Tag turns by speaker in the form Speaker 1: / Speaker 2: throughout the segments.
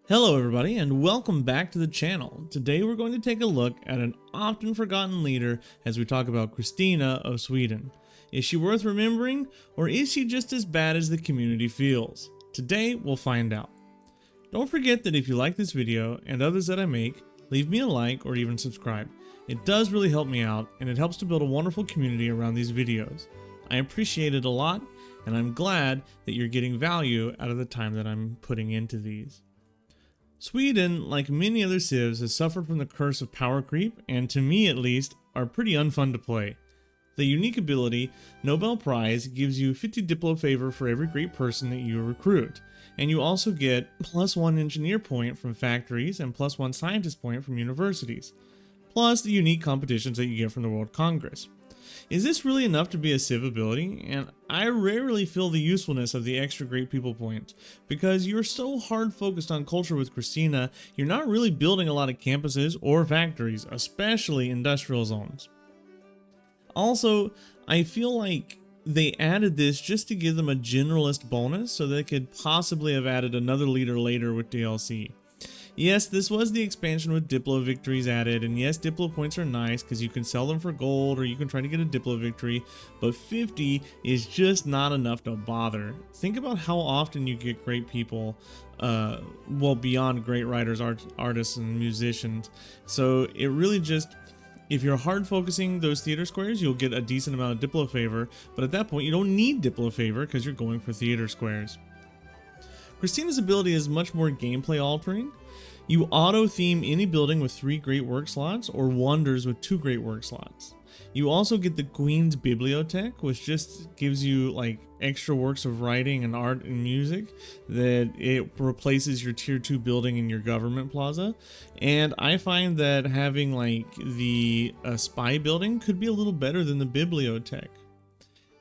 Speaker 1: Hello everybody and welcome back to the channel. Today we're going to take a look at an often forgotten leader as we talk about Kristina of Sweden. Is she worth remembering, or is she just as bad as the community feels? Today we'll find out. Don't forget that if you like this video and others that I make, leave me a like or even subscribe. It does really help me out and it helps to build a wonderful community around these videos. I appreciate it a lot and I'm glad that you're getting value out of the time that I'm putting into these. Sweden, like many other civs, has suffered from the curse of power creep, and to me at least, are pretty unfun to play. The unique ability, Nobel Prize, gives you 50 Diplo favor for every great person that you recruit, and you also get +1 engineer point from factories and +1 scientist point from universities, plus the unique competitions that you get from the World Congress. Is this really enough to be a civ ability? And I rarely feel the usefulness of the extra great people points, because you're so hard focused on culture with Kristina, you're not really building a lot of campuses or factories, especially industrial zones. Also, I feel like they added this just to give them a generalist bonus so they could possibly have added another leader later with DLC. Yes, this was the expansion with Diplo victories added, and yes, Diplo points are nice because you can sell them for gold or you can try to get a Diplo victory, but 50 is just not enough to bother. Think about how often you get great people, well, beyond great writers, artists, and musicians. So it really just, if you're hard focusing those theater squares, you'll get a decent amount of Diplo favor, but at that point you don't need Diplo favor because you're going for theater squares. Kristina's ability is much more gameplay altering. You auto-theme any building with 3 great work slots or wonders with 2 great work slots. You also get the Queen's Bibliothèque, which just gives you like extra works of writing and art and music that it replaces your tier 2 building in your government plaza. And I find that having like the spy building could be a little better than the Bibliothèque.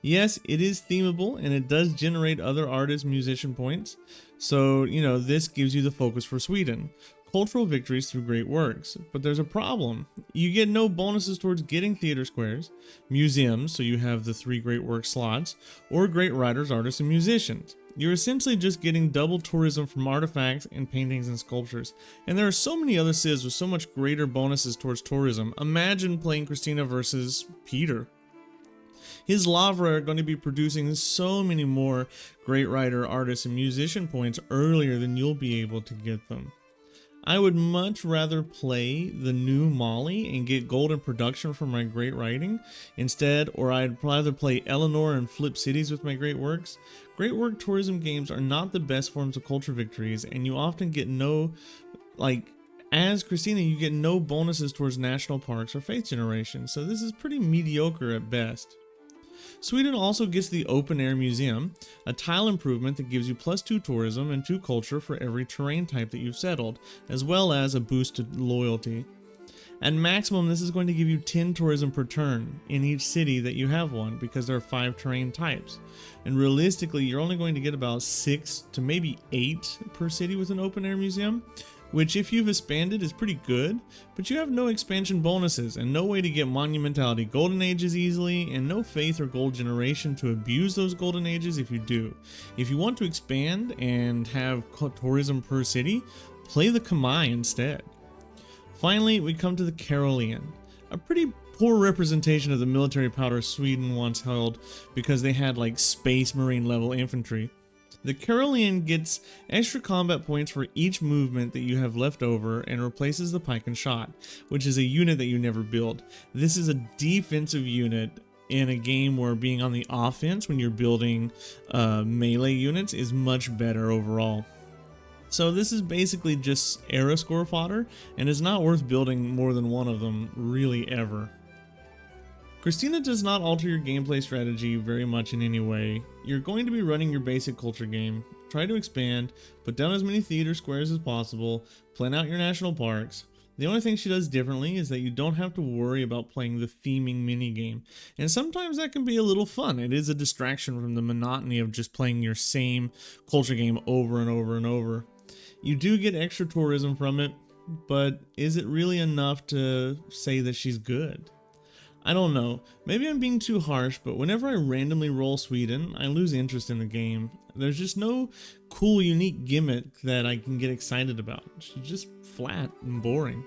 Speaker 1: Yes, it is themable and it does generate other artist musician points. So, this gives you the focus for Sweden. Cultural victories through great works. But there's a problem. You get no bonuses towards getting theater squares, museums, so you have the 3 great work slots, or great writers, artists, and musicians. You're essentially just getting double tourism from artifacts and paintings and sculptures. And there are so many other civs with so much greater bonuses towards tourism. Imagine playing Kristina versus Peter. His Lavra are going to be producing so many more great writer, artist, and musician points earlier than you'll be able to get them. I would much rather play the new Molly and get gold in production for my great writing instead, or I'd rather play Eleanor and flip cities with my great works. Great work tourism games are not the best forms of culture victories, and you often get as Kristina, you get no bonuses towards national parks or faith generation, so this is pretty mediocre at best. Sweden also gets the Open Air Museum, a tile improvement that gives you +2 tourism and 2 culture for every terrain type that you've settled, as well as a boost to loyalty. At maximum, this is going to give you 10 tourism per turn in each city that you have one, because there are 5 terrain types. And realistically, you're only going to get about 6 to maybe 8 per city with an Open Air Museum, which if you've expanded is pretty good, but you have no expansion bonuses and no way to get monumentality golden ages easily, and no faith or gold generation to abuse those golden ages if you do. If you want to expand and have tourism per city, play the Kamai instead. Finally, we come to the Carolean, a pretty poor representation of the military power Sweden once held because they had like space marine level infantry. The Carolean gets extra combat points for each movement that you have left over and replaces the pike and shot, which is a unit that you never build. This is a defensive unit in a game where being on the offense when you're building melee units is much better overall. So this is basically just era score fodder, and it's not worth building more than one of them really ever. Kristina does not alter your gameplay strategy very much in any way. You're going to be running your basic culture game, try to expand, put down as many theater squares as possible, plan out your national parks. The only thing she does differently is that you don't have to worry about playing the theming minigame, and sometimes that can be a little fun. It is a distraction from the monotony of just playing your same culture game over and over and over. You do get extra tourism from it, but is it really enough to say that she's good? I don't know, maybe I'm being too harsh, but whenever I randomly roll Sweden, I lose interest in the game. There's just no cool, unique gimmick that I can get excited about. She's just flat and boring.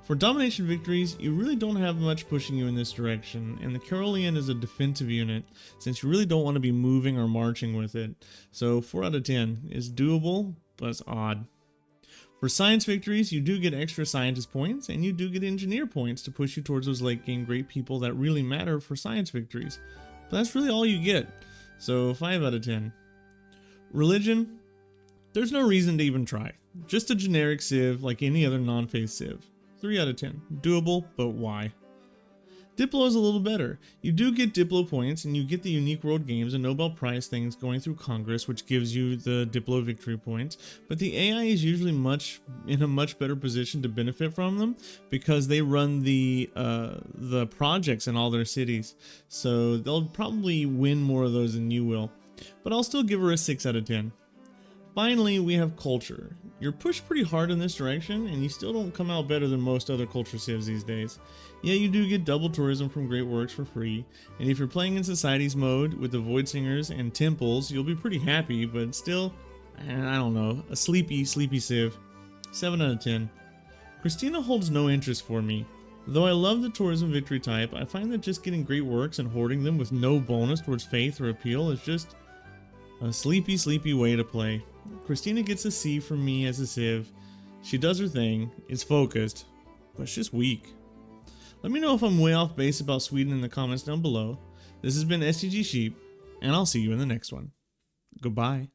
Speaker 1: For domination victories, you really don't have much pushing you in this direction, and the Carolean is a defensive unit, since you really don't want to be moving or marching with it. So 4 out of 10 is doable, but it's odd. For science victories, you do get extra scientist points, and you do get engineer points to push you towards those late game great people that really matter for science victories. But that's really all you get, so 5 out of 10. Religion, there's no reason to even try. Just a generic civ like any other non-faith civ. 3 out of 10. Doable, but why? Diplo is a little better. You do get Diplo points, and you get the unique world games and Nobel Prize things going through Congress, which gives you the Diplo victory points. But the AI is usually in a much better position to benefit from them because they run the projects in all their cities. So they'll probably win more of those than you will. But I'll still give her a 6 out of 10. Finally, we have culture. You're pushed pretty hard in this direction, and you still don't come out better than most other culture civs these days. Yeah, you do get double tourism from Great Works for free, and if you're playing in Societies mode with the Void Singers and Temples, you'll be pretty happy, but still, I don't know, a sleepy civ. 7 out of 10. Kristina holds no interest for me. Though I love the tourism victory type, I find that just getting Great Works and hoarding them with no bonus towards faith or appeal is just a sleepy way to play. Kristina gets a C from me as a civ. She does her thing, is focused, but it's just weak. Let me know if I'm way off base about Sweden in the comments down below. This has been STG Sheep, and I'll see you in the next one. Goodbye.